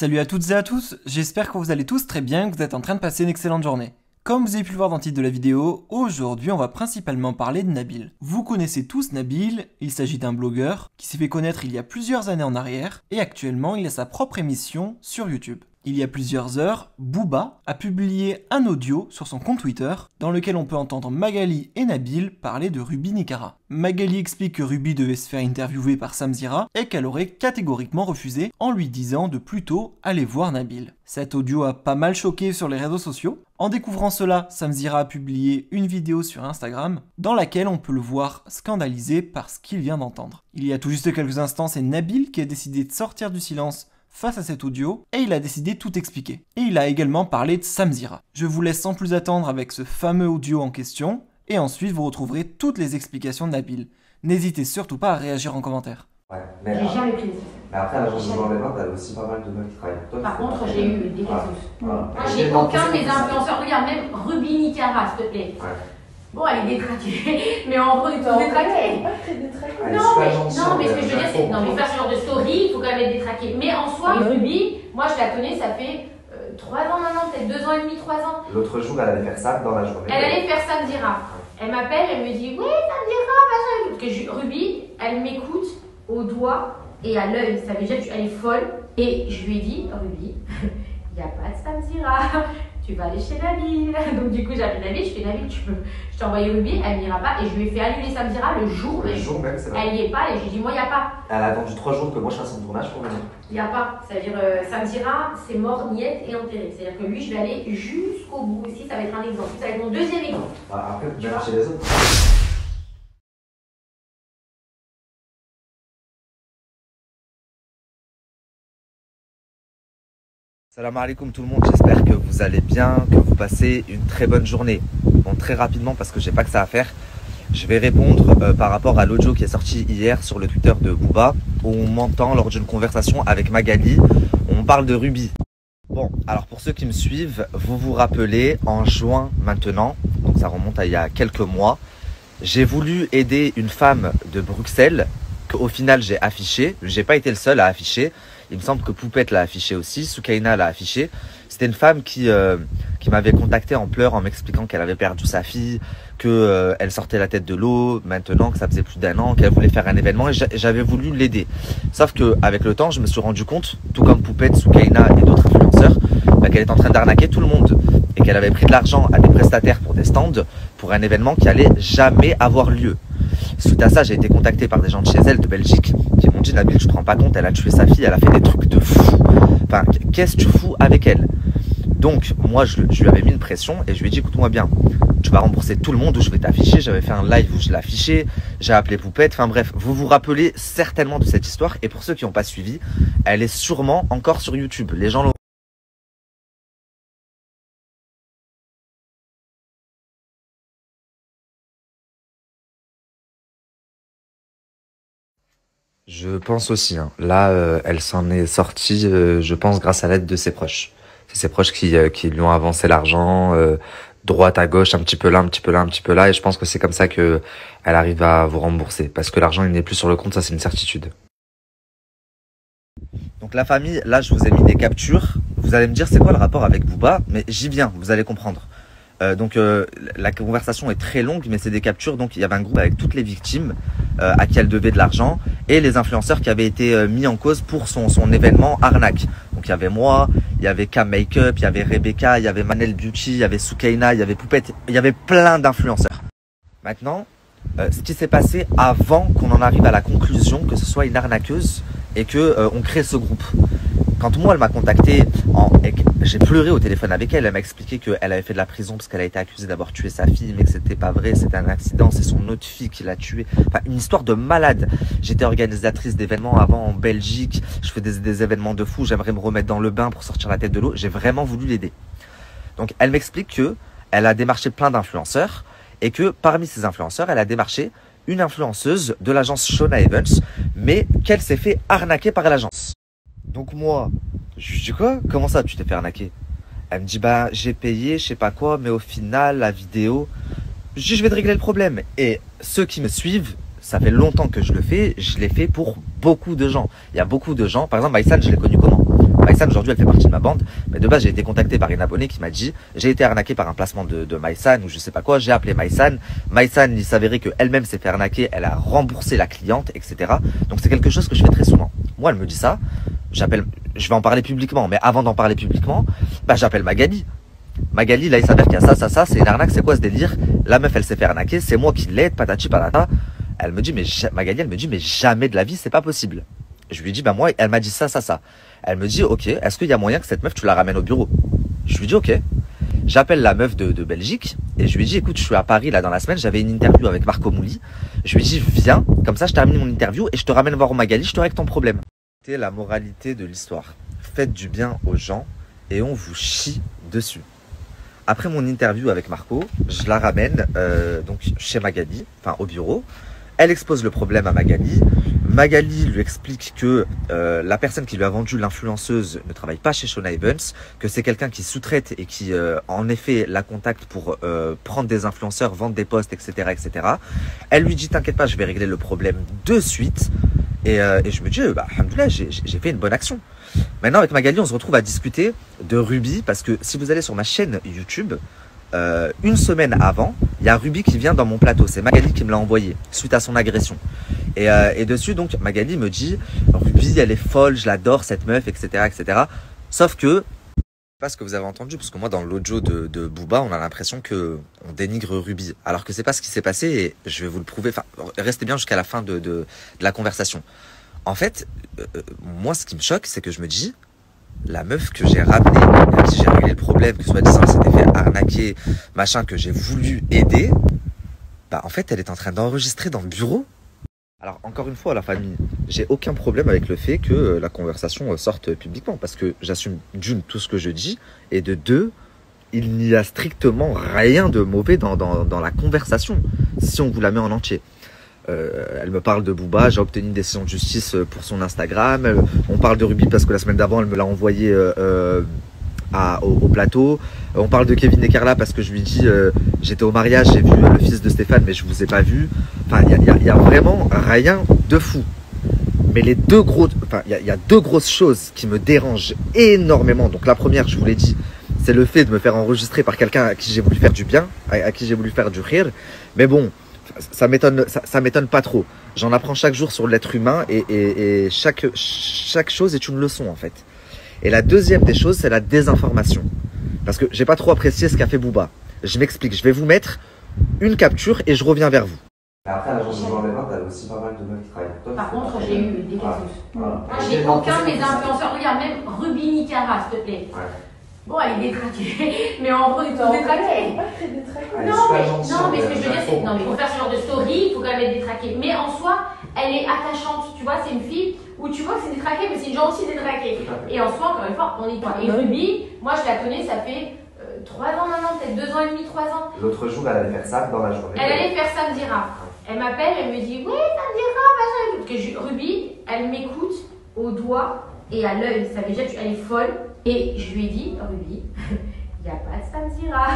Salut à toutes et à tous, j'espère que vous allez tous très bien, que vous êtes en train de passer une excellente journée. Comme vous avez pu le voir dans le titre de la vidéo, aujourd'hui on va principalement parler de Nabil. Vous connaissez tous Nabil, il s'agit d'un blogueur qui s'est fait connaître il y a plusieurs années en arrière et actuellement il a sa propre émission sur YouTube. Il y a plusieurs heures, Booba a publié un audio sur son compte Twitter dans lequel on peut entendre Magali et Nabil parler de Ruby Nicara. Magali explique que Ruby devait se faire interviewer par Samzira et qu'elle aurait catégoriquement refusé en lui disant de plutôt aller voir Nabil. Cet audio a pas mal choqué sur les réseaux sociaux. En découvrant cela, Samzira a publié une vidéo sur Instagram dans laquelle on peut le voir scandalisé par ce qu'il vient d'entendre. Il y a tout juste quelques instants, c'est Nabil qui a décidé de sortir du silence face à cet audio, et il a décidé de tout expliquer. Et il a également parlé de Samzira. Je vous laisse sans plus attendre avec ce fameux audio en question, et ensuite vous retrouverez toutes les explications de Nabil. N'hésitez surtout pas à réagir en commentaire. Ouais, mais J'ai jamais pris des mais après, à l'agence de journée vente, t'as aussi pas mal de meufs qui travaillent pour toi. Par contre, j'ai eu des casus. Voilà. Moi, j'ai aucun de mes influenceurs. Regarde, même Ruby Nicara, s'il te plaît. Ouais. Bon, elle est détraquée, mais en gros, elle est toute détraquée. Elle est Non, super mais, gentille, non, mais ce que je veux dire, c'est elle non, mais faire ce genre de story, il faut quand même être détraqué. Mais en soi, Ruby, moi, je la connais, ça fait 3 ans maintenant, peut-être 2 ans et demi, 3 ans. L'autre jour, elle allait faire ça dans la journée. Elle allait faire Samzira. Elle m'appelle, elle me dit oui, Samzira, machin. Parce que Ruby, elle m'écoute au doigt et à l'œil. Ça veut dire qu'elle est folle. Et je lui ai dit, Ruby, il n'y a pas de Samzira. Tu vas aller chez Nabil. Donc du coup, j'appelle Nabil, je fais Nabil, je t'ai envoyé Ruby, elle n'ira pas. Et je lui ai fait annuler Samzira le jour même. Le jour même, c'est vrai. Elle n'y est pas et je lui ai dit, moi, il n'y a pas. Elle a attendu 3 jours que moi je fasse son tournage pour venir. Il n'y a pas. C'est-à-dire, Samzira, c'est mort, niette et enterré. C'est-à-dire que lui, je vais aller jusqu'au bout. Ici, ça va être un exemple. Ça va être mon deuxième exemple. Après, Tu même vois chez les autres. Salam alaikum tout le monde, j'espère que vous allez bien, que vous passez une très bonne journée. Bon, très rapidement parce que j'ai pas que ça à faire, je vais répondre par rapport à l'audio qui est sorti hier sur le Twitter de Booba où on m'entend lors d'une conversation avec Magali, on parle de Ruby. Bon, alors pour ceux qui me suivent, vous vous rappelez, en juin maintenant, donc ça remonte à il y a quelques mois, j'ai voulu aider une femme de Bruxelles qu'au final j'ai affiché, j'ai pas été le seul à afficher. Il me semble que Poupette l'a affiché aussi, Soukaina l'a affiché. C'était une femme qui m'avait contacté en pleurs en m'expliquant qu'elle avait perdu sa fille, qu'elle sortait la tête de l'eau maintenant, que ça faisait plus d'1 an, qu'elle voulait faire un événement et j'avais voulu l'aider. Sauf qu'avec le temps, je me suis rendu compte, tout comme Poupette, Soukaina et d'autres influenceurs, qu'elle était en train d'arnaquer tout le monde et qu'elle avait pris de l'argent à des prestataires pour des stands pour un événement qui allait jamais avoir lieu. Suite à ça, j'ai été contacté par des gens de chez elle, de Belgique, qui m'ont dit Nabil, tu te rends pas compte, elle a tué sa fille, elle a fait des trucs de fou. Enfin, qu'est-ce que tu fous avec elle? Donc, moi, je lui avais mis une pression et je lui ai dit, écoute-moi bien, tu vas rembourser tout le monde où je vais t'afficher. J'avais fait un live où je l'affichais, j'ai appelé Poupette. Enfin bref, vous vous rappelez certainement de cette histoire. Et pour ceux qui n'ont pas suivi, elle est sûrement encore sur YouTube. Les gens l'ont. Je pense aussi, hein. Là, elle s'en est sortie, je pense, grâce à l'aide de ses proches. C'est ses proches qui lui ont avancé l'argent, droite à gauche, un petit peu là, un petit peu là, un petit peu là. Et je pense que c'est comme ça que elle arrive à vous rembourser. Parce que l'argent, il n'est plus sur le compte, ça c'est une certitude. Donc la famille, là, je vous ai mis des captures. Vous allez me dire, c'est quoi le rapport avec Booba? Mais j'y viens, vous allez comprendre. La conversation est très longue, mais c'est des captures. Donc il y avait un groupe avec toutes les victimes à qui elle devait de l'argent et les influenceurs qui avaient été mis en cause pour son événement arnaque. Donc il y avait moi, il y avait Cam Makeup, il y avait Rebecca, il y avait Manel Beauty, il y avait Soukaina, il y avait Poupette, il y avait plein d'influenceurs. Maintenant, ce qui s'est passé avant qu'on en arrive à la conclusion que ce soit une arnaqueuse et que on crée ce groupe. Quand moi elle m'a contacté, j'ai pleuré au téléphone avec elle, elle m'a expliqué qu'elle avait fait de la prison parce qu'elle a été accusée d'avoir tué sa fille, mais que c'était pas vrai, c'était un accident, c'est son autre fille qui l'a tuée. Enfin, une histoire de malade. J'étais organisatrice d'événements avant en Belgique, je fais des événements de fou, j'aimerais me remettre dans le bain pour sortir la tête de l'eau, j'ai vraiment voulu l'aider. Donc elle m'explique que elle a démarché plein d'influenceurs et que parmi ces influenceurs, elle a démarché une influenceuse de l'agence Shona Evans, mais qu'elle s'est fait arnaquer par l'agence. Donc moi, je lui dis quoi? Comment ça tu t'es fait arnaquer? Elle me dit bah j'ai payé, je sais pas quoi, mais au final la vidéo, je dis je vais te régler le problème. Et ceux qui me suivent, ça fait longtemps que je le fais, je l'ai fait pour beaucoup de gens. Il y a beaucoup de gens, par exemple Maïsan, je l'ai connu comment? Maïsan aujourd'hui elle fait partie de ma bande, mais de base j'ai été contacté par une abonnée qui m'a dit j'ai été arnaqué par un placement de Maïsan ou je sais pas quoi, j'ai appelé Maïsan, il s'avérait qu'elle-même s'est fait arnaquer, elle a remboursé la cliente, etc. Donc c'est quelque chose que je fais très souvent. Moi elle me dit ça, je vais en parler publiquement, mais avant d'en parler publiquement, j'appelle Magali. Magali, là il s'avère qu'il y a ça, c'est une arnaque, c'est quoi ce délire? La meuf elle s'est fait arnaquer, c'est moi qui l'aide, patati patata. Elle me dit, Magali, elle me dit, mais jamais de la vie, c'est pas possible. Je lui dis, moi, elle m'a dit ça. Elle me dit, ok, est-ce qu'il y a moyen que cette meuf, tu la ramènes au bureau? Je lui dis, ok. J'appelle la meuf de Belgique et je lui dis, écoute, je suis à Paris là dans la semaine, j'avais une interview avec Marco Mouli. Je lui dis, viens, comme ça je termine mon interview et je te ramène voir Magali, je te règle ton problème. C'est la moralité de l'histoire. Faites du bien aux gens et on vous chie dessus. Après mon interview avec Marco, je la ramène donc chez Magali, enfin au bureau. Elle expose le problème à Magali. Magali lui explique que la personne qui lui a vendu l'influenceuse ne travaille pas chez Shona Evans, que c'est quelqu'un qui sous-traite et qui en effet la contacte pour prendre des influenceurs, vendre des posts, etc., etc. Elle lui dit t'inquiète pas, je vais régler le problème de suite. Et je me dis alhamdoulilah, j'ai fait une bonne action. Maintenant avec Magali on se retrouve à discuter de Ruby parce que si vous allez sur ma chaîne YouTube, une semaine avant, il y a Ruby qui vient dans mon plateau. C'est Magali qui me l'a envoyé suite à son agression. Et dessus, donc, Magali me dit Ruby, elle est folle, je l'adore, cette meuf, etc., etc. Sauf que, pas ce que vous avez entendu, parce que moi, dans l'audio de Booba, on a l'impression qu'on dénigre Ruby. Alors que c'est pas ce qui s'est passé et je vais vous le prouver. Enfin, restez bien jusqu'à la fin de la conversation. En fait, moi, ce qui me choque, c'est que je me dis la meuf que j'ai ramenée, avec qui j'ai réglé le problème, que soi-disant elle s'était fait arnaquer, machin, que j'ai voulu aider, en fait elle est en train d'enregistrer dans le bureau. Alors encore une fois la famille, j'ai aucun problème avec le fait que la conversation sorte publiquement, parce que j'assume d'une tout ce que je dis, et de deux, il n'y a strictement rien de mauvais dans la conversation, si on vous la met en entier. Elle me parle de Booba, j'ai obtenu une décision de justice pour son Instagram. On parle de Ruby parce que la semaine d'avant elle me l'a envoyé au plateau. On parle de Kevin et Carla parce que je lui dis j'étais au mariage, j'ai vu le fils de Stéphane mais je vous ai pas vu. Enfin il y a vraiment rien de fou. Mais il y a deux grosses choses qui me dérangent énormément. Donc la première, je vous l'ai dit, c'est le fait de me faire enregistrer par quelqu'un à qui j'ai voulu faire du bien, à qui j'ai voulu faire du rire. Mais bon, ça m'étonne pas trop. J'en apprends chaque jour sur l'être humain et chaque chose est une leçon en fait. Et la deuxième des choses, c'est la désinformation. Parce que j'ai pas trop apprécié ce qu'a fait Booba. Je m'explique, je vais vous mettre une capture et je reviens vers vous. Après, à l'agence de Jean Lévin, t'as aussi pas mal de meufs qui travaillent pour toi. Par contre, j'ai eu des casus. Voilà. Moi, j'ai aucun de mes influenceurs. Regarde, même Ruby Nicara, s'il te plaît. Ouais. Bon, elle est détraquée. Mais en gros, ils sont détraqués. Non, mais ce que je veux dire, c'est. Non, mais pour faire ce genre de story, il faut quand même être détraqué. Mais en soi, elle est attachante. Tu vois, c'est une fille où tu vois que c'est détraqué, mais c'est une gentille détraquée. Et en soi, encore une fois, on y croit. Et Ruby, moi, je la connais, ça fait 3 ans maintenant, peut-être 2 ans et demi, 3 ans. L'autre jour, elle allait faire ça dans la journée. Elle allait faire Samdira. Elle m'appelle, elle me dit ouais, Samdira, machin. Parce que Ruby, elle m'écoute au doigt et à l'œil. Ça veut dire qu'elle est folle. Et je lui ai dit, Ruby, il n'y a pas de Samdira.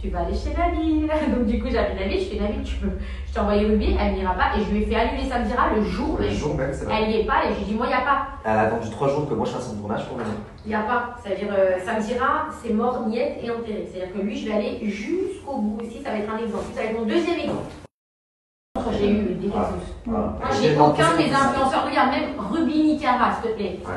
Tu vas aller chez Nabil. Donc du coup, j'appelle Nabil, je fais Nabil, je t'ai envoyé Ruby, elle n'ira pas. Et je lui ai fait annuler Samdira le jour même. Le jour même, c'est vrai. Elle n'y est pas et je lui ai dit, moi, il n'y a pas. Elle a attendu 3 jours que moi je fasse son tournage pour venir. Il n'y a pas. C'est-à-dire, Samdira, c'est mort, niette et enterré. C'est-à-dire que lui, je vais aller jusqu'au bout. Ici, ça va être un exemple. Ça va être mon deuxième exemple. J'ai eu des casus. Moi, j'ai aucun de mes influenceurs. Regarde, même Ruby Nicara, s'il te plaît. Ouais.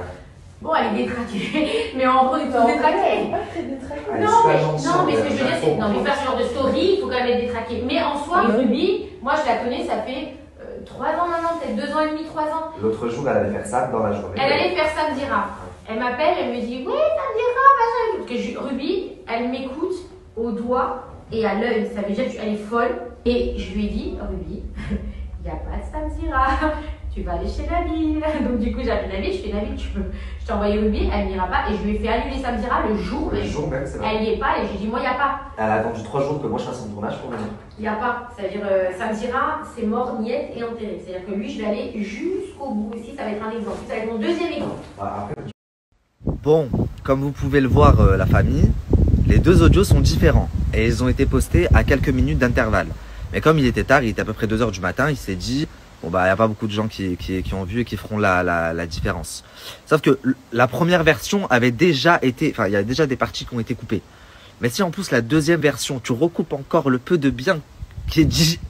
Bon, elle est détraquée. Mais en gros, ils sont détraqués. Non, mais ce que je veux dire, c'est. Non, mais faire ce genre de story, il faut quand même être détraqué. Mais en soi, Ruby, moi, je la connais, ça fait 3 ans maintenant, peut-être 2 ans et demi, 3 ans. L'autre jour, elle allait faire ça dans la journée. Elle allait faire Samdira. Elle m'appelle, elle me dit ouais, Samdira, machin. Parce que Ruby, elle m'écoute au doigt et à l'œil. Ça veut dire qu'elle est folle. Et je lui ai dit, Ruby, il n'y a pas de Samdira. Tu vas aller chez Nabil. Donc du coup, j'appelle Nabil, je fais Nabil, je t'ai envoyé Ruby, elle n'ira pas. Et je lui ai fait annuler Samdira le jour même. Le jour même, c'est vrai. Elle n'y est pas et je lui ai dit, moi, il n'y a pas. Elle a attendu 3 jours que moi je fasse son tournage pour venir. Il n'y a pas. C'est-à-dire, Samdira, c'est mort, niette et enterré. C'est-à-dire que lui, je vais aller jusqu'au bout. Ici, ça va être un exemple. Ça va être mon deuxième exemple. Après, Bon, comme vous pouvez le voir la famille, les deux audios sont différents et ils ont été postés à quelques minutes d'intervalle. Mais comme il était tard, il était à peu près 2 h du matin, il s'est dit Bon bah il n'y a pas beaucoup de gens qui ont vu et qui feront la différence. Sauf que la première version avait déjà été, enfin il y a déjà des parties qui ont été coupées. Mais si en plus la deuxième version, tu recoupes encore le peu de bien qui est dit,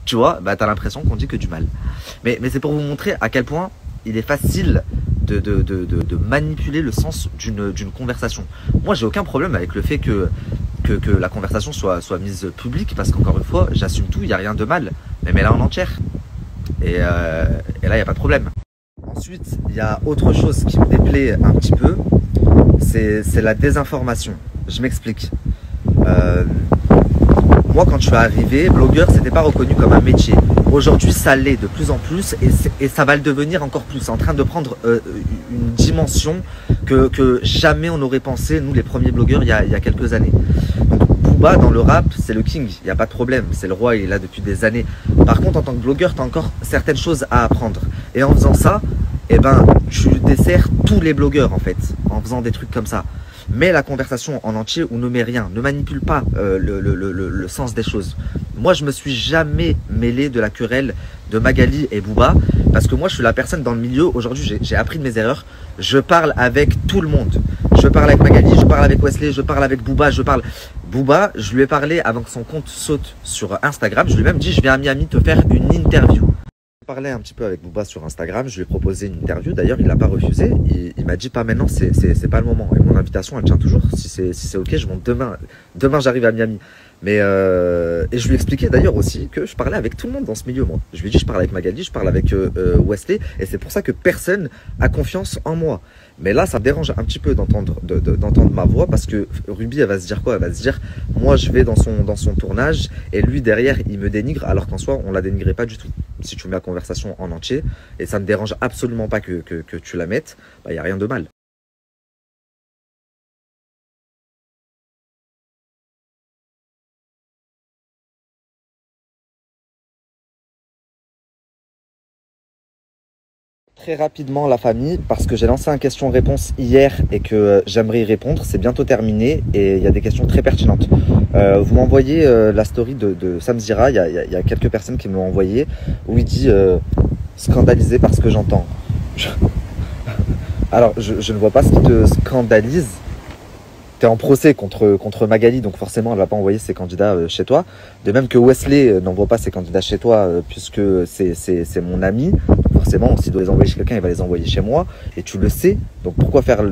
tu vois, bah t'as l'impression qu'on dit que du mal. Mais c'est pour vous montrer à quel point il est facile de manipuler le sens d'une conversation. Moi j'ai aucun problème avec le fait que la conversation soit mise publique, parce qu'encore une fois, j'assume tout, il n'y a rien de mal. Mais mets-la en entière. Et là, il n'y a pas de problème. Ensuite, il y a autre chose qui me déplaît un petit peu, c'est la désinformation. Je m'explique. Moi, quand je suis arrivé, blogueur, c'était pas reconnu comme un métier. Aujourd'hui, ça l'est de plus en plus et ça va le devenir encore plus. C'est en train de prendre une dimension que jamais on n'aurait pensé, nous les premiers blogueurs, il y a quelques années. Donc, Booba, dans le rap, c'est le king, il n'y a pas de problème. C'est le roi, il est là depuis des années. Par contre, en tant que blogueur, tu as encore certaines choses à apprendre. Et en faisant ça, eh ben, tu desserres tous les blogueurs, en fait, en faisant des trucs comme ça. Mets la conversation en entier ou ne mets rien. Ne manipule pas le sens des choses. Moi, je me suis jamais mêlé de la querelle de Magali et Booba, parce que moi, je suis la personne dans le milieu. Aujourd'hui, j'ai appris de mes erreurs. Je parle avec tout le monde. Je parle avec Magali, je parle avec Wesley, je parle avec Booba, Booba, je lui ai parlé avant que son compte saute sur Instagram. Je lui ai même dit, je viens à Miami te faire une interview. J'ai parlé un petit peu avec Booba sur Instagram, je lui ai proposé une interview, d'ailleurs il l'a pas refusé, il m'a dit pas maintenant, c'est pas le moment, et mon invitation elle tient toujours, si c'est ok, je monte demain j'arrive à Miami. Mais et je lui ai expliqué d'ailleurs aussi que je parlais avec tout le monde dans ce milieu, moi. Je lui ai dit je parle avec Magali, je parle avec Wesley, et c'est pour ça que personne a confiance en moi. Mais là ça me dérange un petit peu d'entendre ma voix, parce que Ruby elle va se dire quoi? Elle va se dire moi je vais dans son tournage et lui derrière il me dénigre, alors qu'en soi on la dénigrait pas du tout. Si tu mets la conversation en entier, et ça ne dérange absolument pas que tu la mettes, bah, y a rien de mal. Très rapidement la famille, parce que j'ai lancé un question-réponse hier et que j'aimerais y répondre. C'est bientôt terminé et il y a des questions très pertinentes. Vous m'envoyez la story de Samzira, il y a quelques personnes qui me l'ont envoyé, où il dit scandalisé par ce que j'entends. Alors je ne vois pas ce qui te scandalise. Tu es en procès contre Magali, donc forcément elle va pas envoyer ses candidats chez toi. De même que Wesley n'envoie pas ses candidats chez toi puisque c'est mon ami. Forcément, s'il doit les envoyer chez quelqu'un, il va les envoyer chez moi. Et tu le sais. Donc pourquoi faire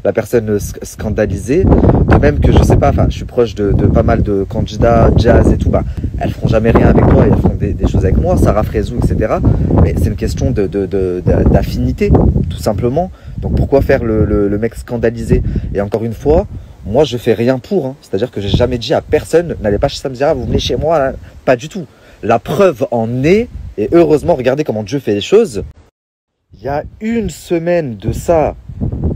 la personne scandalisée? De même que je sais pas, enfin je suis proche de pas mal de candidats jazz et tout, bah elles feront jamais rien avec toi, elles feront des choses avec moi, Sarah Frézou, etc. Mais c'est une question d'affinité, tout simplement. Donc pourquoi faire le mec scandalisé? Et encore une fois, moi je fais rien pour, hein. C'est-à-dire que j'ai jamais dit à personne, n'allez pas chez Samzira, vous venez chez moi, hein. Pas du tout. La preuve en est, et heureusement, regardez comment Dieu fait les choses. Il y a une semaine de ça,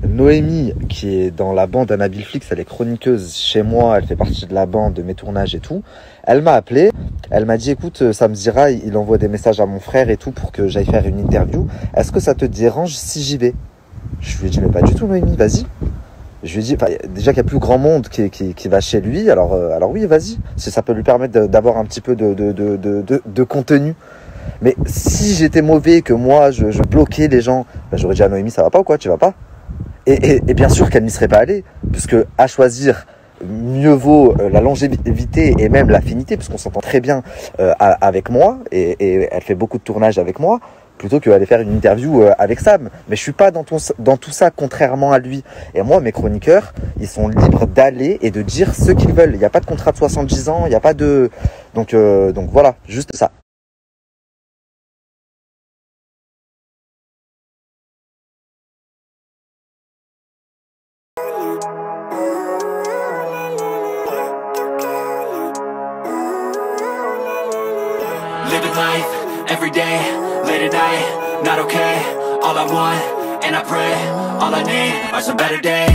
Noémie, qui est dans la bande Anabil Flix, elle est chroniqueuse chez moi, elle fait partie de la bande de mes tournages et tout. Elle m'a appelé, elle m'a dit écoute Samzira, il envoie des messages à mon frère et tout pour que j'aille faire une interview. Est-ce que ça te dérange si j'y vais? Je lui ai dit mais pas du tout Noémie, vas-y. Je lui ai dit déjà qu'il y a plus grand monde qui va chez lui, alors oui vas-y, si ça peut lui permettre d'avoir un petit peu de contenu. Mais si j'étais mauvais, que moi je bloquais les gens, bah, j'aurais dit à Noémie ça va pas ou quoi, tu vas pas? Et bien sûr qu'elle n'y serait pas allée, puisque à choisir, mieux vaut la longévité et même l'affinité, parce qu'on s'entend très bien avec moi, et elle fait beaucoup de tournages avec moi, plutôt qu'aller faire une interview avec Sam. Mais je suis pas dans tout ça, contrairement à lui. Et moi, mes chroniqueurs, ils sont libres d'aller et de dire ce qu'ils veulent. Il n'y a pas de contrat de 70 ans, il n'y a pas de... Donc voilà, juste ça. Living life, every day, late at night, not okay. All I want, and I pray, all I need are some better days.